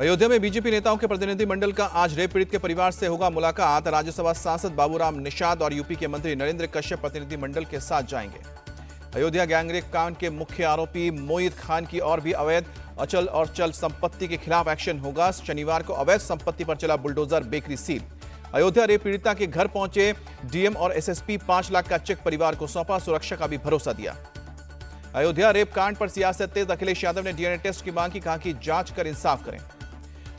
अयोध्या में बीजेपी नेताओं के प्रतिनिधिमंडल का आज रेप पीड़ित के परिवार से होगा मुलाकात। राज्यसभा सांसद बाबूराम निषाद और यूपी के मंत्री नरेंद्र कश्यप प्रतिनिधिमंडल के साथ जाएंगे। अयोध्या गैंगरेप कांड के मुख्य आरोपी मोईद खान की और भी अवैध अचल और चल संपत्ति के खिलाफ एक्शन होगा। शनिवार को अवैध संपत्ति पर चला bulldozer, bakery seal. Ayodhya rape पीड़िता के घर पहुंचे डीएम और एसएसपी 5 लाख का चेक परिवार को सौंपा, सुरक्षा का भी भरोसा दिया। अयोध्या रेप कांड पर सियासत तेज। अखिलेश यादव ने डीएनए टेस्ट की मांग की, कहा कि जांच कर इंसाफ करें।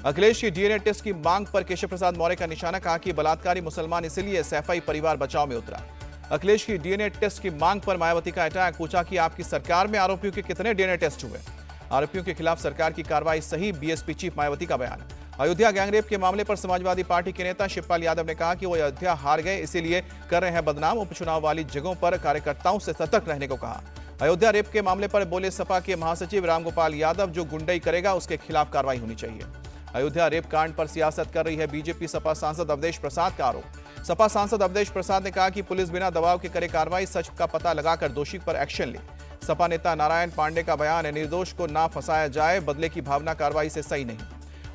अखिलेश की डीएनए टेस्ट की मांग पर केशव प्रसाद मौर्य का निशाना, कहा कि बलात्कारी मुसलमान इसलिए एसएफआई परिवार बचाव में उतरा। अखिलेश की डीएनए टेस्ट की मांग पर मायावती का अटैक, पूछा कि आपकी सरकार में आरोपियों के कितने डीएनए टेस्ट हुए। आरोपियों के खिलाफ सरकार की कार्रवाई सही, बीएसपी चीफ मायावती का बयान। अयोध्या गैंगरेप के मामले पर समाजवादी पार्टी के नेता शिवपाल यादव ने कहा कि वो अयोध्या हार गए, इसीलिए कर रहे हैं बदनाम। उपचुनाव वाली जगहों पर कार्यकर्ताओं से सतर्क रहने को कहा। अयोध्या रेप के मामले पर बोले सपा के महासचिव रामगोपाल यादव, जो गुंडई करेगा उसके खिलाफ कार्रवाई होनी चाहिए। अयोध्या रेप कांड पर सियासत कर रही है बीजेपी। सपा सांसद अवधेश प्रसाद का आरोप। सपा सांसद अवधेश प्रसाद ने कहा कि पुलिस बिना दबाव के करे कार्रवाई, सच का पता लगाकर दोषी पर एक्शन ले। सपा नेता नारायण पांडे का बयान है, निर्दोष को ना फंसाया जाए, बदले की भावना कार्रवाई से सही नहीं।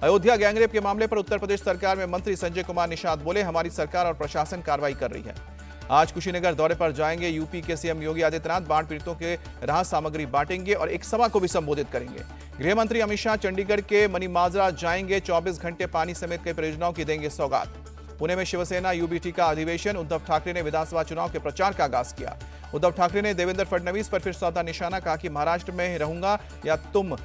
अयोध्या गैंगरेप के मामले पर उत्तर प्रदेश सरकार में मंत्री संजय कुमार निषाद बोले, हमारी सरकार और प्रशासन कार्रवाई कर रही है। आज कुशीनगर दौरे पर जाएंगे यूपी के सीएम योगी आदित्यनाथ। बाढ़ पीड़ितों के राहत सामग्री बांटेंगे और एक सभा को भी संबोधित करेंगे। गृह मंत्री अमित शाह चंडीगढ़ के मनीमाजरा जाएंगे। 24 घंटे पानी समेत कई परियोजनाओं की देंगे सौगात। पुणे में शिवसेना यूबीटी का अधिवेशन। उद्धव ठाकरे ने विधानसभा चुनाव के प्रचार का आगाज किया। उद्धव ठाकरे ने देवेंद्र फडणवीस पर फिर सौदा निशाना, कहा कि महाराष्ट्र में रहूंगा या तुम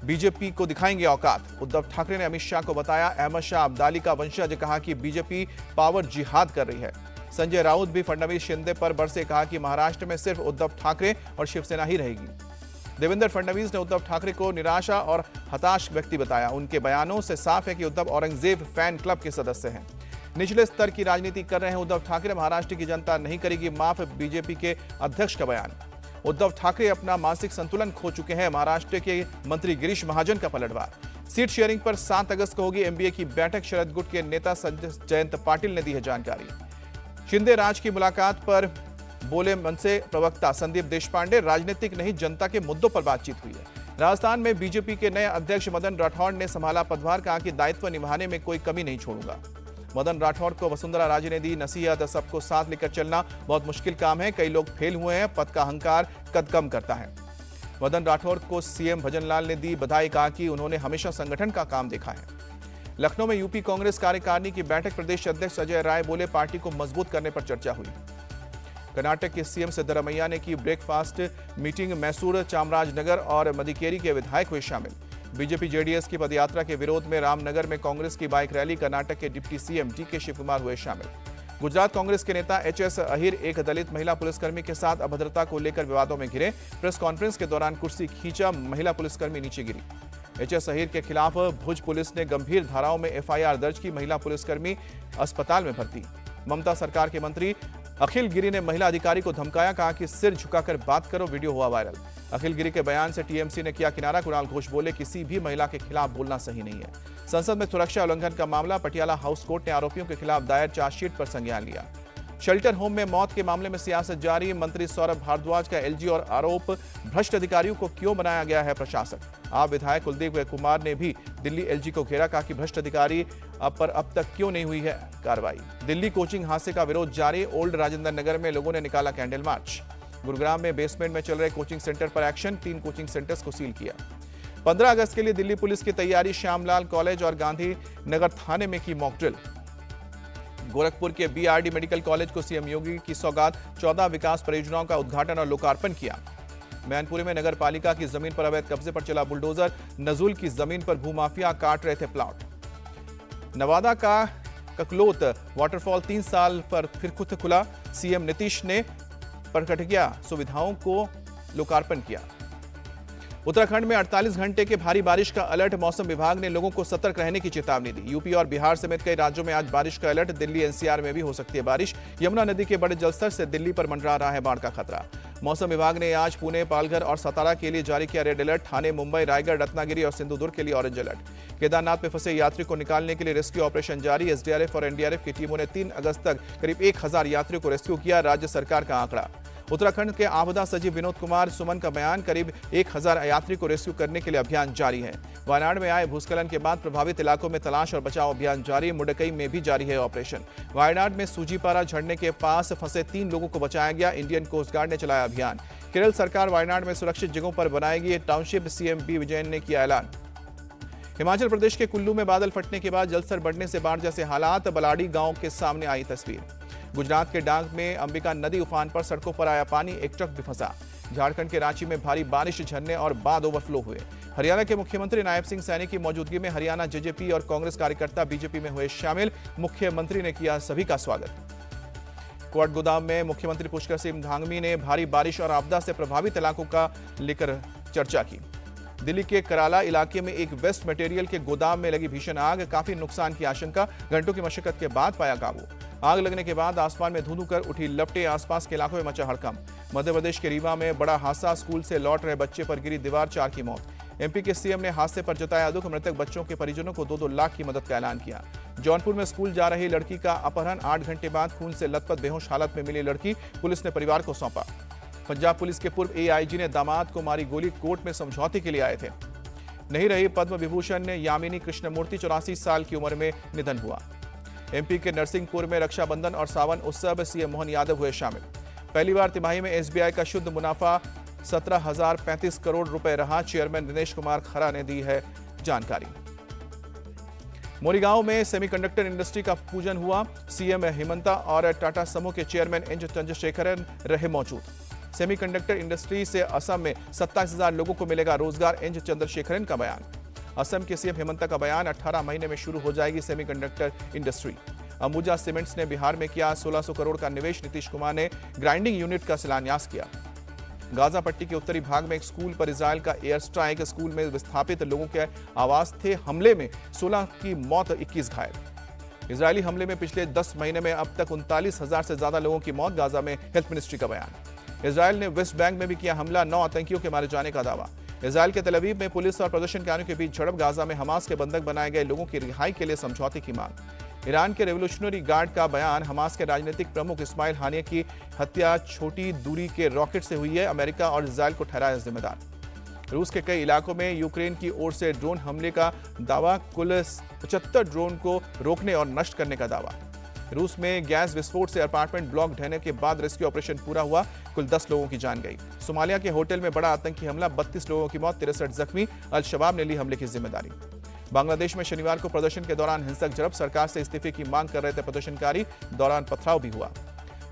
बीजेपी को दिखाएंगे औकात। उद्धव ठाकरे ने अमित शाह को बताया अहमद शाह अब्दाली का वंशज, कहा कि बीजेपी पावर जिहाद कर रही है। संजय राउत भी फडणवीस शिंदे पर बरसे, कहा कि महाराष्ट्र में सिर्फ उद्धव ठाकरे और शिवसेना ही रहेगी। देवेंद्र फडणवीस ने उद्धव ठाकरे को निराशा और हताश व्यक्ति बताया। उनके बयानों से साफ है कि उद्धव औरंगजेब फैन क्लब के सदस्य हैं। निचले स्तर की राजनीति कर रहे हैं उद्धव ठाकरे। महाराष्ट्र की जनता नहीं करेगी माफ, बीजेपी के अध्यक्ष का बयान। उद्धव ठाकरे अपना मानसिक संतुलन खो चुके हैं। महाराष्ट्र के मंत्री गिरीश महाजन का पलटवार। सीट शेयरिंग पर 7 अगस्त को होगी एमबीए की बैठक। शरद गुट के नेता संजय जयंत पाटिल ने दी है जानकारी। शिंदे राज की मुलाकात पर बोले मनसे प्रवक्ता संदीप देशपांडे, राजनीतिक नहीं जनता के मुद्दों पर बातचीत हुई है। राजस्थान में बीजेपी के नए अध्यक्ष मदन राठौड़ ने संभाला पदभार, कहा कि दायित्व निभाने में कोई कमी नहीं छोड़ूंगा। मदन राठौड़ को वसुंधरा राजे ने दी नसीहत, सबको साथ लेकर चलना बहुत मुश्किल काम है, कई लोग फेल हुए हैं, पद का अहंकार कद कम करता है। मदन राठौड़ को सीएम भजनलाल ने दी बधाई, कहा कि उन्होंने हमेशा संगठन का काम देखा है। लखनऊ में यूपी कांग्रेस कार्यकारिणी की बैठक। प्रदेश अध्यक्ष अजय राय बोले, पार्टी को मजबूत करने पर चर्चा हुई। कर्नाटक के सीएम सिद्धरमैया ने की ब्रेकफास्ट मीटिंग। मैसूर, चामराजनगर और मदिकेरी के विधायक हुए शामिल। बीजेपी जेडीएस की पदयात्रा के विरोध में रामनगर में कांग्रेस की बाइक रैली। कर्नाटक के डिप्टी सीएम डीके शिवकुमार हुए शामिल। गुजरात कांग्रेस के नेता एचएस अहिर एक दलित महिला पुलिसकर्मी के साथ अभद्रता को लेकर विवादों में घिरे। प्रेस कॉन्फ्रेंस के दौरान कुर्सी खींचा, महिला पुलिसकर्मी नीचे गिरी। एचएस अहिर के खिलाफ भुज पुलिस ने गंभीर धाराओं में एफआईआर दर्ज की। महिला पुलिसकर्मी अस्पताल में भर्ती। ममता सरकार के मंत्री अखिल गिरी ने महिला अधिकारी को धमकाया, कहा कि सिर झुकाकर बात करो, वीडियो हुआ वायरल। अखिल गिरी के बयान से टीएमसी ने किया किनारा। कुणाल घोष बोले, किसी भी महिला के खिलाफ बोलना सही नहीं है। संसद में सुरक्षा उल्लंघन का मामला। पटियाला हाउस कोर्ट ने आरोपियों के खिलाफ दायर चार्जशीट पर संज्ञान लिया। शेल्टर होम में मौत के मामले में सियासत जारी। मंत्री सौरभ भारद्वाज का एलजी और आरोप, भ्रष्ट अधिकारियों को क्यों बनाया गया है प्रशासक। आप विधायक कुलदीप कुमार ने भी दिल्ली एलजी को घेरा, कहा कि भ्रष्ट अधिकारी पर अब तक क्यों नहीं हुई है कार्रवाई। दिल्ली कोचिंग हादसे का विरोध जारी। ओल्ड राजेंद्र नगर में लोगों ने निकाला कैंडल मार्च। गुरुग्राम में बेसमेंट में चल रहे कोचिंग सेंटर पर एक्शन। 3 कोचिंग सेंटर्स को सील किया। 15 अगस्त के लिए दिल्ली पुलिस की तैयारी। श्यामलाल कॉलेज और गांधी नगर थाने में की मॉक ड्रिल। गोरखपुर के बीआरडी मेडिकल कॉलेज को सीएम योगी की सौगात। 14 विकास परियोजनाओं का उद्घाटन और लोकार्पण किया। मैनपुरी में नगर पालिका की जमीन पर अवैध कब्जे पर चला बुलडोजर। नजूल की जमीन पर भूमाफिया काट रहे थे प्लॉट। नवादा का ककलोत वाटरफॉल 3 साल पर फिर खुद खुला। सीएम नीतीश ने प्रकटिया सुविधाओं को लोकार्पण किया। उत्तराखंड में 48 घंटे के भारी बारिश का अलर्ट। मौसम विभाग ने लोगों को सतर्क रहने की चेतावनी दी। यूपी और बिहार समेत कई राज्यों में आज बारिश का अलर्ट। दिल्ली एनसीआर में भी हो सकती है बारिश। यमुना नदी के बड़े जलस्तर से दिल्ली पर मंडरा रहा है बाढ़ का खतरा। मौसम विभाग ने आज पुणे, पालघर और सतारा के लिए जारी किया रेड अलर्ट। ठाणे, मुंबई, रायगढ़, रत्नागिरी और सिंधुदुर्ग के लिए ऑरेंज अलर्ट। केदारनाथ में फंसे यात्री को निकालने के लिए रेस्क्यू ऑपरेशन जारी। एसडीआरएफ और एनडीआरएफ की टीमों ने 3 अगस्त तक करीब 1000 यात्रियों को रेस्क्यू किया। राज्य सरकार का आंकड़ा। उत्तराखंड के आपदा सचिव विनोद कुमार सुमन का बयान, करीब 1000 यात्री को रेस्क्यू करने के लिए अभियान जारी है। वायनाड में आए भूस्खलन के बाद प्रभावित इलाकों में तलाश और बचाव अभियान जारी। मुंडकई में भी जारी है ऑपरेशन। वायनाड में सूजीपारा झरने के पास फंसे 3 लोगों को बचाया गया। इंडियन कोस्ट गार्ड ने चलाया अभियान। केरल सरकार वायनाड में सुरक्षित जगहों पर बनाएगी टाउनशिप, सीएम पी विजयन ने किया ऐलान। हिमाचल प्रदेश के कुल्लू में बादल फटने के बाद जलस्तर बढ़ने से बाढ़ जैसे हालात। बलाड़ी गांव के सामने आई तस्वीर। गुजरात के डांग में अंबिका नदी उफान पर, सड़कों पर आया पानी, एक ट्रक भी फंसा। झारखंड के रांची में भारी बारिश, झरने और बांध ओवरफ्लो हुए। हरियाणा के मुख्यमंत्री नायब सिंह सैनी की मौजूदगी में हरियाणा जेजेपी और कांग्रेस कार्यकर्ता बीजेपी में हुए शामिल। मुख्यमंत्री ने किया सभी का स्वागत। क्वाड गोदाम में मुख्यमंत्री पुष्कर सिंह धामी ने भारी बारिश और आपदा से प्रभावित इलाकों का लेकर चर्चा की। दिल्ली के कराला इलाके में एक वेस्ट मटेरियल के गोदाम में लगी भीषण आग, काफी नुकसान की आशंका। घंटों की मशक्कत के बाद पाया काबू। आग लगने के बाद आसमान में धुंध कर उठी लपटें, आसपास के इलाकों में मचा हड़कंप। मध्य प्रदेश के रीवा में बड़ा हादसा, स्कूल से लौट रहे बच्चे पर गिरी दीवार, 4 की मौत। एमपी के सीएम ने हादसे पर जताया दुख, मृतक बच्चों के परिजनों को 2-2 लाख की मदद का ऐलान किया। जौनपुर में स्कूल जा रही लड़की का अपहरण, 8 घंटे बाद खून से लथपथ बेहोश हालत में मिली लड़की, पुलिस ने परिवार को सौंपा। पंजाब पुलिस के पूर्व एआईजी ने दामाद को मारी गोली, कोर्ट में समझौते के लिए आए थे। नहीं रही पद्म विभूषण यामिनी कृष्णमूर्ति, 84 साल की उम्र में निधन हुआ। एमपी के नरसिंहपुर में रक्षाबंधन और सावन उत्सव, सीएम मोहन यादव हुए शामिल। पहली बार तिमाही में एसबीआई का शुद्ध मुनाफा 17,035 करोड़ रुपए रहा। चेयरमैन दिनेश कुमार खरा ने दी है जानकारी। मोरीगांव में सेमीकंडक्टर इंडस्ट्री का पूजन हुआ। सीएम हेमंता और टाटा समूह के चेयरमैन एन चंद्रशेखरन रहे मौजूद। सेमीकंडक्टर इंडस्ट्री से असम में 27,000 लोगों को मिलेगा रोजगार, एन चंद्रशेखरन का बयान। असम के सीएम हेमंता का बयान, 18 महीने में शुरू हो जाएगी सेमीकंडक्टर इंडस्ट्री। अंबुजा सीमेंट्स ने बिहार में किया 1600 करोड़ का निवेश। नीतीश कुमार ने ग्राइंडिंग यूनिट का शिलान्यास किया। गाजा पट्टी के उत्तरी भाग में एक स्कूल पर इजरायल का एयर स्ट्राइक, स्कूल में विस्थापित लोगों के आवास थे। हमले में 16 की मौत, 21 घायल। इजरायली हमले में पिछले 10 महीने में अब तक 39,000 से ज्यादा लोगों की मौत, गाजा में हेल्थ मिनिस्ट्री का बयान। इजरायल ने वेस्ट बैंक में भी किया हमला, 9 आतंकियों के मारे जाने का दावा। इजरायल के तेल अवीव में पुलिस और प्रदर्शनकारियों के बीच झड़प, गाजा में हमास के बंधक बनाए गए लोगों की रिहाई के लिए समझौते की मांग। ईरान के रेवोल्यूशनरी गार्ड का बयान, हमास के राजनीतिक प्रमुख इस्माइल हानिया की हत्या छोटी दूरी के रॉकेट से हुई है, अमेरिका और इजरायल को ठहराया जिम्मेदार। रूस के कई इलाकों में यूक्रेन की ओर से ड्रोन हमले का दावा, कुल 75 ड्रोन को रोकने और नष्ट करने का दावा। रूस में गैस विस्फोट से अपार्टमेंट ब्लॉक ढहने के बाद रेस्क्यू ऑपरेशन पूरा हुआ, कुल 10 लोगों की जान गई। सोमालिया के होटल में बड़ा आतंकी हमला, 32 लोगों की मौत, 63 जख्मी, अल शबाब ने ली हमले की जिम्मेदारी। बांग्लादेश में शनिवार को प्रदर्शन के दौरान हिंसक झड़प, सरकार से इस्तीफे की मांग कर रहे थे प्रदर्शनकारी, दौरान पथराव भी हुआ।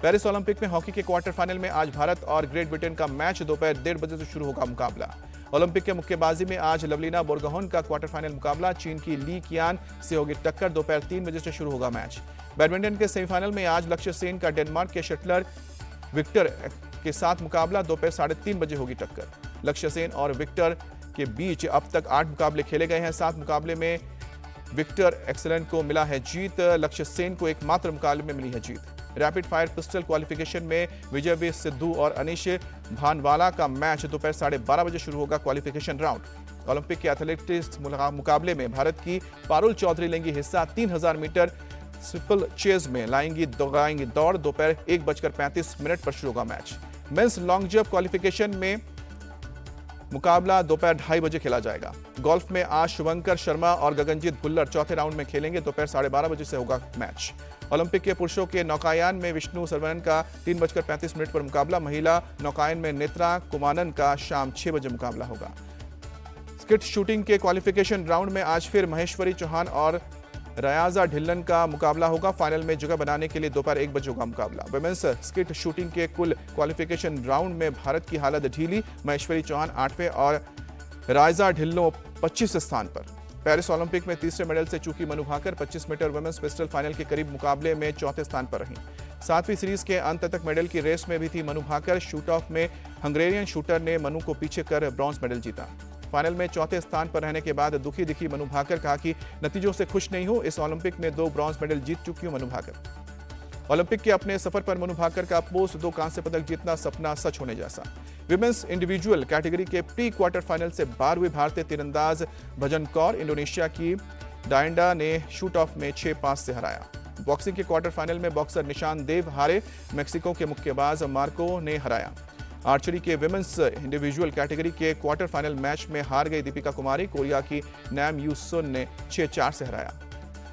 पेरिस ओलंपिक में हॉकी के क्वार्टर फाइनल में आज भारत और ग्रेट ब्रिटेन का मैच, दोपहर 1:30 बजे से शुरू होगा मुकाबला। ओलंपिक के मुक्केबाजी में आज लवलीना बोरगोहेन का क्वार्टर फाइनल मुकाबला, चीन की ली कियान से होगी टक्कर, दोपहर 3 बजे से शुरू होगा मैच। बैडमिंटन के सेमीफाइनल में आज लक्ष्य सेन का डेनमार्क के शटलर विक्टर के साथ मुकाबला, दोपहर 3:30 बजे होगी टक्कर। लक्ष्य सेन और विक्टर के बीच अब तक 8 मुकाबले खेले गए हैं। 7 मुकाबले में विक्टर एक्सेलेंट को मिला है जीत, लक्ष्य सेन को एकमात्र मुकाबले में मिली है जीत। रैपिड फायर पिस्टल क्वालिफिकेशन में विजय सिद्धू और अनिश भानवाला का मैच दोपहर 12:30 बजे शुरू होगा क्वालिफिकेशन राउंड। ओलंपिक के एथलेटिक्स मुकाबले में भारत की पारुल चौधरी लेंगी हिस्सा, 3000 मीटर स्टीपल चेज में लगाएंगी दौड़, दोपहर 1:35 पर शुरू होगा match. Men's long jump qualification में मुकाबला दोपहर 2:30 बजे खेला जाएगा। गोल्फ में आज शुभंकर शर्मा और गगनजीत भुल्लर चौथे राउंड में खेलेंगे, दोपहर 12:30 बजे से होगा मैच। ओलंपिक के पुरुषों के नौकायन में विष्णु सरवनन का 3:35 पर मुकाबला, महिला नौकायन में नेत्रा कुमानन का शाम 6 बजे मुकाबला होगा। स्किट शूटिंग के क्वालिफिकेशन राउंड में आज फिर महेश्वरी चौहान और रयाजा ढिल्लन का मुकाबला होगा। फाइनल में जगह बनाने के लिए दोपहर 1 बजे होगा मुकाबला। वुमेन्स स्किट शूटिंग के कुल क्वालिफिकेशन राउंड में भारत की हालत ढीली, महेश्वरी चौहान 8वें और रायजा ढिल्लो 25 स्थान पर। पेरिस ओलंपिक में तीसरे मेडल से चूकी Manu Bhaker 25 metre women's pistol final के करीब मुकाबले में चौथे स्थान पर रहीं। 7वीं सीरीज के अंत तक मेडल की रेस में भी थी मनु भाकर। शूट ऑफ में हंगेरियन शूटर ने मनु को पीछे कर ब्रॉन्ज मेडल जीता। फाइनल में चौथे स्थान पर रहने के बाद दुखी दिखी मनु भाकर, कहा कि नतीजों से खुश नहीं हूं, इस ओलंपिक में 2 ब्रॉन्ज मेडल जीत चुकी हूं मनु भाकर। ओलंपिक के अपने सफर पर मनु भाकर का पोस्ट 2 कांस्य पदक जीतना सपना सच होने जैसा। विमेंस इंडिविजुअल कैटेगरी के प्री क्वार्टर फाइनल से 12वीं भारतीय तीरंदाज भजन कौर इंडोनेशिया की डायंडा ने शूट ऑफ में 6-5 से हराया। बॉक्सिंग के क्वार्टर फाइनल में बॉक्सर निशान देव हारे, मैक्सिको के मुक्केबाज मार्को ने हराया। आर्चरी के विमेंस इंडिविजुअल कैटेगरी के क्वार्टर फाइनल मैच में हार गई दीपिका कुमारी, कोरिया की नैम यू सुन ने 6-4 से हराया।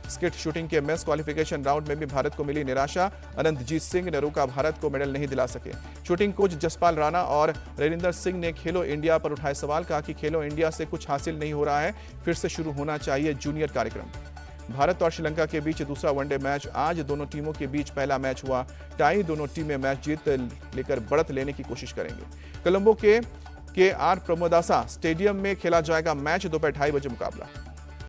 स्किट शूटिंग के मेंस क्वालिफिकेशन राउंड में भी भारत को मिली निराशा, अनंतजीत सिंह ने रोका भारत को मेडल नहीं दिला सके। शूटिंग कोच जसपाल राणा और रेनिंदर सिंह ने खेलो इंडिया पर उठाए सवाल, कहा कि खेलो इंडिया से कुछ हासिल नहीं हो रहा है, फिर से शुरू होना चाहिए जूनियर कार्यक्रम। भारत और श्रीलंका के बीच दूसरा वनडे मैच आज, दोनों टीमों के बीच पहला मैच हुआ टाई, दोनों टीमें मैच जीत लेकर बढ़त लेने की कोशिश करेंगे। कोलंबो के आर प्रमोदासा स्टेडियम में खेला जाएगा मैच, दोपहर 2:30 बजे मुकाबला।